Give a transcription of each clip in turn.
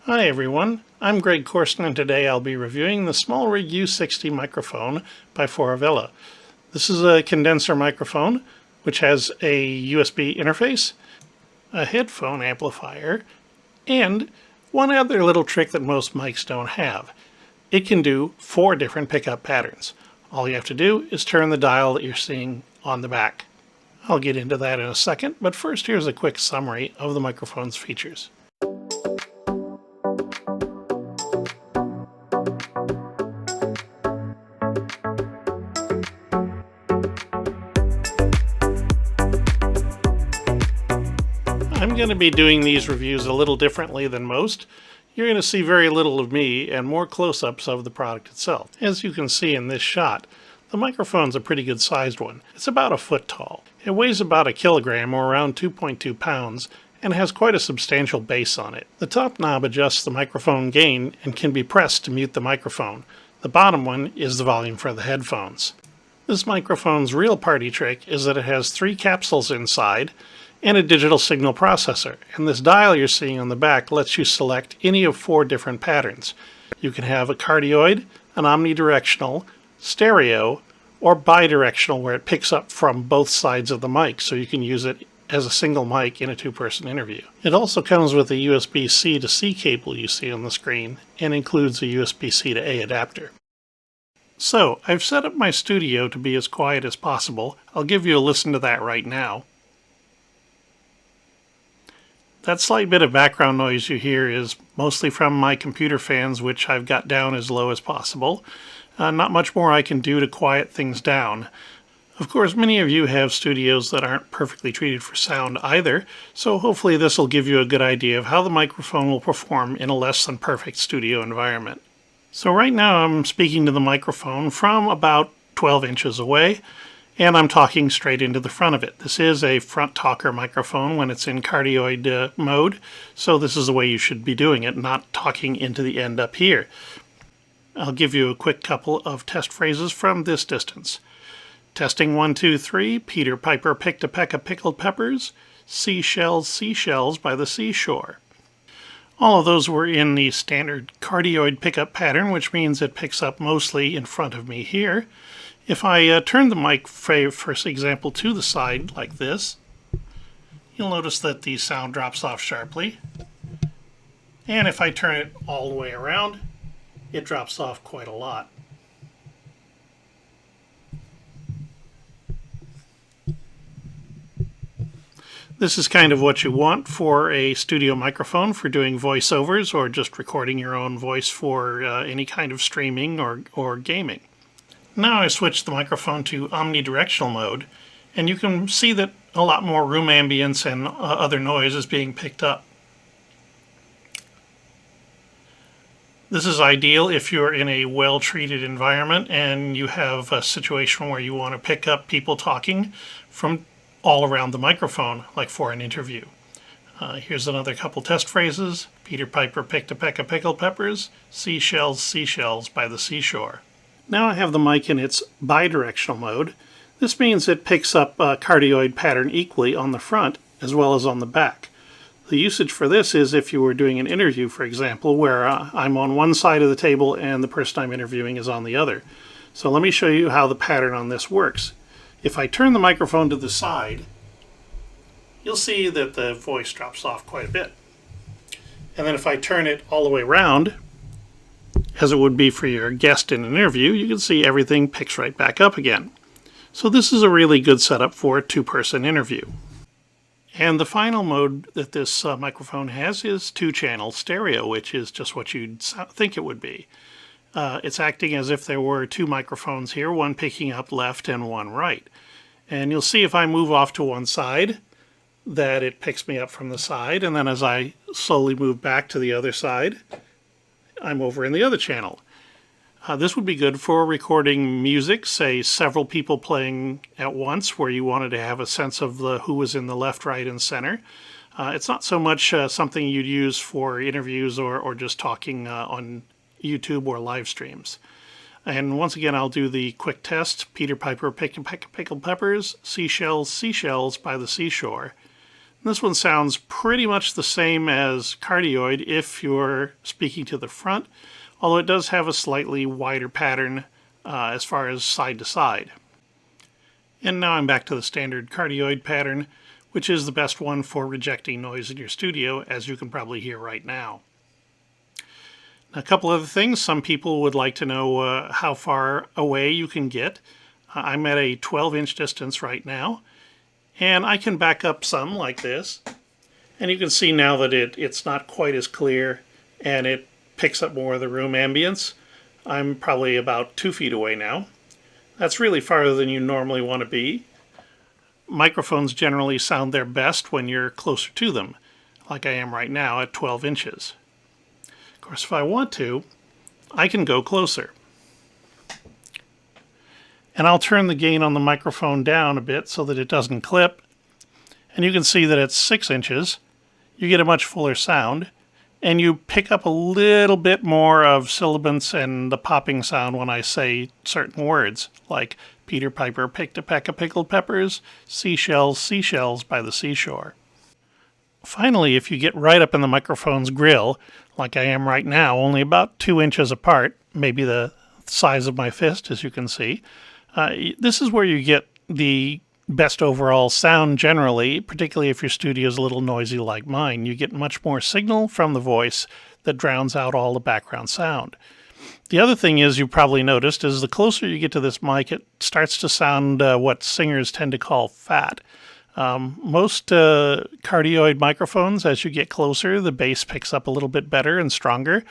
Hi everyone, I'm Greg Corson and today I'll be reviewing the SmallRig U60 microphone by Foravella. This is a condenser microphone which has a USB interface, a headphone amplifier, and one other little trick that most mics don't have. It can do 4 different pickup patterns. All you have to do is turn the dial that you're seeing on the back. I'll get into that in a second, but first here's a quick summary of the microphone's features. I'm going to be doing these reviews a little differently than most. You're going to see very little of me and more close-ups of the product itself. As you can see in this shot, the microphone's a pretty good sized one. It's about a foot tall. It weighs about a kilogram or around 2.2 pounds and has quite a substantial base on it. The top knob adjusts the microphone gain and can be pressed to mute the microphone. The bottom one is the volume for the headphones. This microphone's real party trick is that it has 3 capsules inside and a digital signal processor, and this dial you're seeing on the back lets you select any of 4 different patterns. You can have a cardioid, an omnidirectional, stereo, or bidirectional where it picks up from both sides of the mic, so you can use it as a single mic in a 2-person interview. It also comes with a USB-C to C cable you see on the screen and includes a USB-C to A adapter. So, I've set up my studio to be as quiet as possible. I'll give you a listen to that right now. That slight bit of background noise you hear is mostly from my computer fans, which I've got down as low as possible. Not much more I can do to quiet things down. Of course, many of you have studios that aren't perfectly treated for sound either, so hopefully this will give you a good idea of how the microphone will perform in a less than perfect studio environment. So right now I'm speaking to the microphone from about 12 inches away, and I'm talking straight into the front of it. This is a front talker microphone when it's in cardioid mode, so this is the way you should be doing it, not talking into the end up here. I'll give you a quick couple of test phrases from this distance. Testing 1, 2, 3, Peter Piper picked a peck of pickled peppers, seashells by the seashore. All of those were in the standard cardioid pickup pattern, which means it picks up mostly in front of me here. If I turn the mic, for example, to the side like this, you'll notice that the sound drops off sharply. And if I turn it all the way around, it drops off quite a lot. This is kind of what you want for a studio microphone for doing voiceovers or just recording your own voice for any kind of streaming or gaming. Now I switched the microphone to omnidirectional mode, and you can see that a lot more room ambience and other noise is being picked up. This is ideal if you're in a well-treated environment and you have a situation where you want to pick up people talking from all around the microphone, like for an interview. Here's another couple test phrases. Peter Piper picked a peck of pickled peppers, seashells by the seashore. Now I have the mic in its bidirectional mode. This means it picks up a cardioid pattern equally on the front as well as on the back. The usage for this is if you were doing an interview, for example, where I'm on one side of the table and the person I'm interviewing is on the other. So let me show you how the pattern on this works. If I turn the microphone to the side, you'll see that the voice drops off quite a bit. And then if I turn it all the way around, as it would be for your guest in an interview, you can see everything picks right back up again. So this is a really good setup for a 2-person interview. And the final mode that this microphone has is 2-channel stereo, which is just what you'd think it would be. It's acting as if there were 2 microphones here, one picking up left and one right. And you'll see if I move off to one side that it picks me up from the side, and then as I slowly move back to the other side, I'm over in the other channel. This would be good for recording music, say several people playing at once, where you wanted to have a sense of who was in the left, right, and center. It's not so much something you'd use for interviews or just talking on YouTube or live streams. And once again, I'll do the quick test. Peter Piper picked a peck of pickled peppers, seashells by the seashore. This one sounds pretty much the same as cardioid if you're speaking to the front, although it does have a slightly wider pattern as far as side to side. And now I'm back to the standard cardioid pattern, which is the best one for rejecting noise in your studio, as you can probably hear right now. A couple other things. Some people would like to know how far away you can get. I'm at a 12-inch distance right now, and I can back up some like this. And you can see now that it's not quite as clear, and it picks up more of the room ambience. I'm probably about 2 feet away now. That's really farther than you normally want to be. Microphones generally sound their best when you're closer to them, like I am right now at 12 inches. Of course, if I want to, I can go closer. And I'll turn the gain on the microphone down a bit so that it doesn't clip. And you can see that at 6 inches, you get a much fuller sound, and you pick up a little bit more of sibilance and the popping sound when I say certain words, like Peter Piper picked a peck of pickled peppers, seashells, seashells by the seashore. Finally, if you get right up in the microphone's grill, like I am right now, only about 2 inches apart, maybe the size of my fist, as you can see, this is where you get the best overall sound generally, particularly if your studio is a little noisy like mine. You get much more signal from the voice that drowns out all the background sound. The other thing is, you probably noticed, is the closer you get to this mic, it starts to sound what singers tend to call fat. Most cardioid microphones, as you get closer, the bass picks up a little bit better and stronger.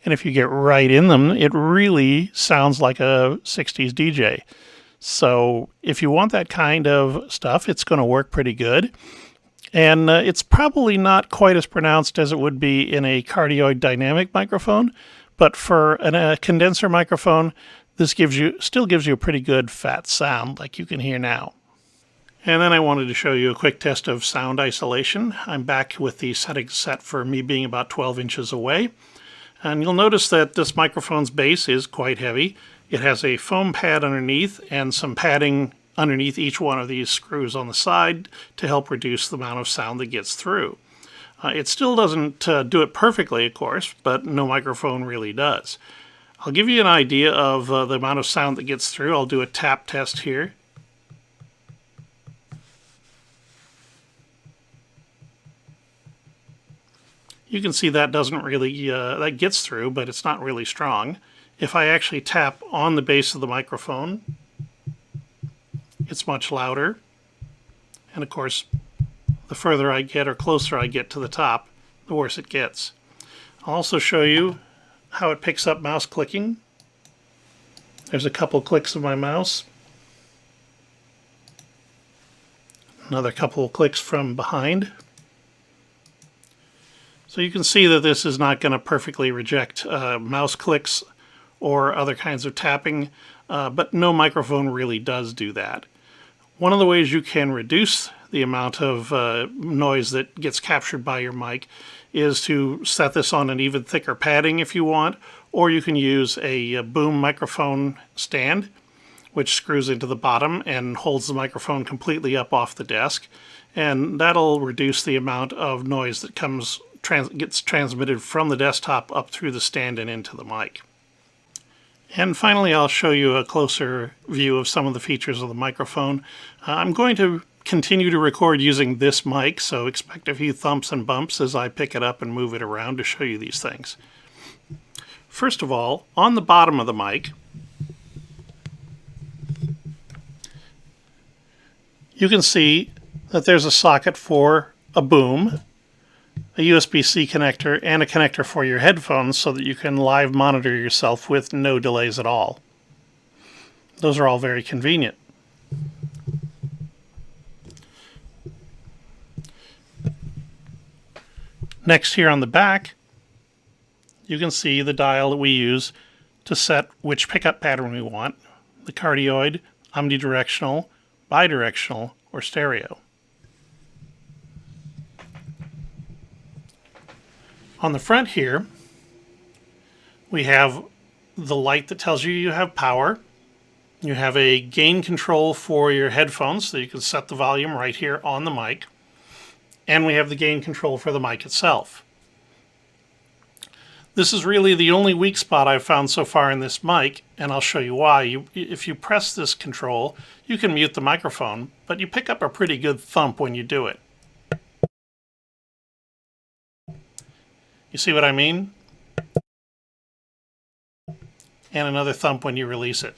And if you get right in them, it really sounds like a 60s DJ. So if you want that kind of stuff, it's going to work pretty good. And it's probably not quite as pronounced as it would be in a cardioid dynamic microphone. But for a condenser microphone, this still gives you a pretty good fat sound like you can hear now. And then I wanted to show you a quick test of sound isolation. I'm back with the settings set for me being about 12 inches away. And you'll notice that this microphone's bass is quite heavy. It has a foam pad underneath and some padding underneath each one of these screws on the side to help reduce the amount of sound that gets through. It still doesn't do it perfectly, of course, but no microphone really does. I'll give you an idea of the amount of sound that gets through. I'll do a tap test here. You can see that doesn't really, that gets through, but it's not really strong. If I actually tap on the base of the microphone, it's much louder. And of course, the further I get or closer I get to the top, the worse it gets. I'll also show you how it picks up mouse clicking. There's a couple clicks of my mouse. Another couple of clicks from behind. So you can see that this is not going to perfectly reject mouse clicks or other kinds of tapping, but no microphone really does do that. One of the ways you can reduce the amount of noise that gets captured by your mic is to set this on an even thicker padding if you want, or you can use a boom microphone stand, which screws into the bottom and holds the microphone completely up off the desk, and that'll reduce the amount of noise that gets transmitted from the desktop up through the stand and into the mic. And finally, I'll show you a closer view of some of the features of the microphone. I'm going to continue to record using this mic, so expect a few thumps and bumps as I pick it up and move it around to show you these things. First of all, on the bottom of the mic, you can see that there's a socket for a boom, a USB-C connector, and a connector for your headphones so that you can live monitor yourself with no delays at all. Those are all very convenient. Next, here on the back, you can see the dial that we use to set which pickup pattern we want: the cardioid, omnidirectional, bidirectional, or stereo. On the front here, we have the light that tells you have power. You have a gain control for your headphones, so you can set the volume right here on the mic. and we have the gain control for the mic itself. This is really the only weak spot I've found so far in this mic, and I'll show you why. If you press this control, you can mute the microphone, but you pick up a pretty good thump when you do it. You see what I mean? And another thump when you release it.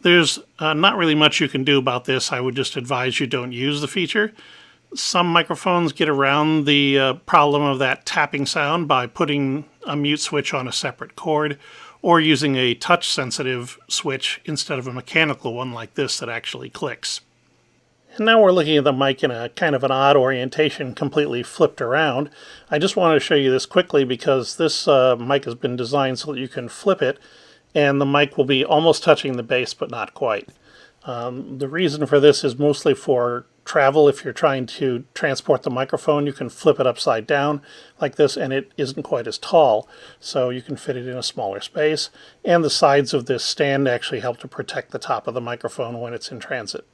There's not really much you can do about this. I would just advise you don't use the feature. Some microphones get around the problem of that tapping sound by putting a mute switch on a separate cord or using a touch-sensitive switch instead of a mechanical one like this that actually clicks. And now we're looking at the mic in a kind of an odd orientation, completely flipped around. I just wanted to show you this quickly because this mic has been designed so that you can flip it and the mic will be almost touching the base but not quite. The reason for this is mostly for travel. If you're trying to transport the microphone, you can flip it upside down like this and it isn't quite as tall, so you can fit it in a smaller space. And the sides of this stand actually help to protect the top of the microphone when it's in transit.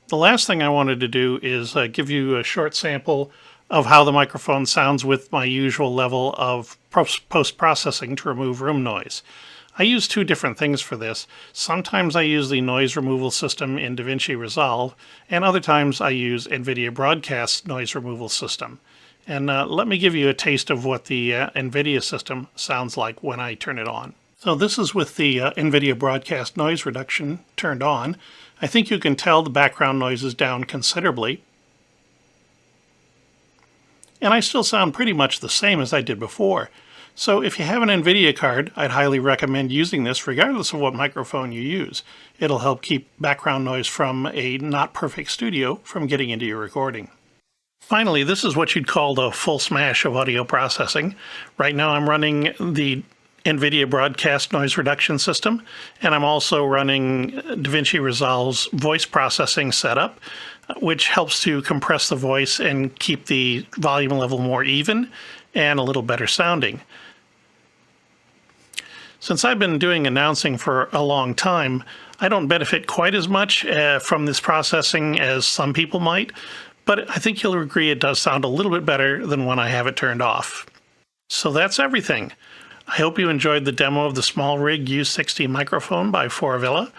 The last thing I wanted to do is give you a short sample of how the microphone sounds with my usual level of post-processing to remove room noise. I use two different things for this. Sometimes I use the noise removal system in Davinci Resolve, and other times I use NVIDIA Broadcast noise removal system. And let me give you a taste of what the NVIDIA system sounds like when I turn it on. So this is with the NVIDIA Broadcast noise reduction turned on. I think you can tell the background noise is down considerably. And I still sound pretty much the same as I did before. So if you have an NVIDIA card, I'd highly recommend using this regardless of what microphone you use. It'll help keep background noise from a not perfect studio from getting into your recording. Finally, this is what you'd call the full smash of audio processing. Right now I'm running the NVIDIA Broadcast noise reduction system, and I'm also running Davinci Resolve's voice processing setup, which helps to compress the voice and keep the volume level more even and a little better sounding. Since I've been doing announcing for a long time, I don't benefit quite as much from this processing as some people might, but I think you'll agree it does sound a little bit better than when I have it turned off. So that's everything. I hope you enjoyed the demo of the SmallRig U60 microphone by Forvilla.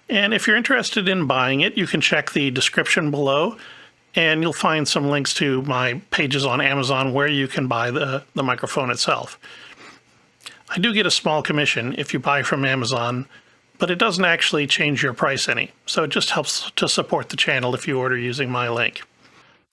And if you're interested in buying it, you can check the description below, and you'll find some links to my pages on Amazon where you can buy the microphone itself. I do get a small commission if you buy from Amazon, but it doesn't actually change your price any, so it just helps to support the channel if you order using my link.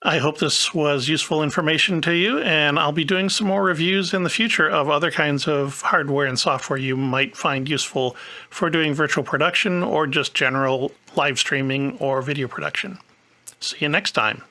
I hope this was useful information to you, and I'll be doing some more reviews in the future of other kinds of hardware and software you might find useful for doing virtual production or just general live streaming or video production. See you next time.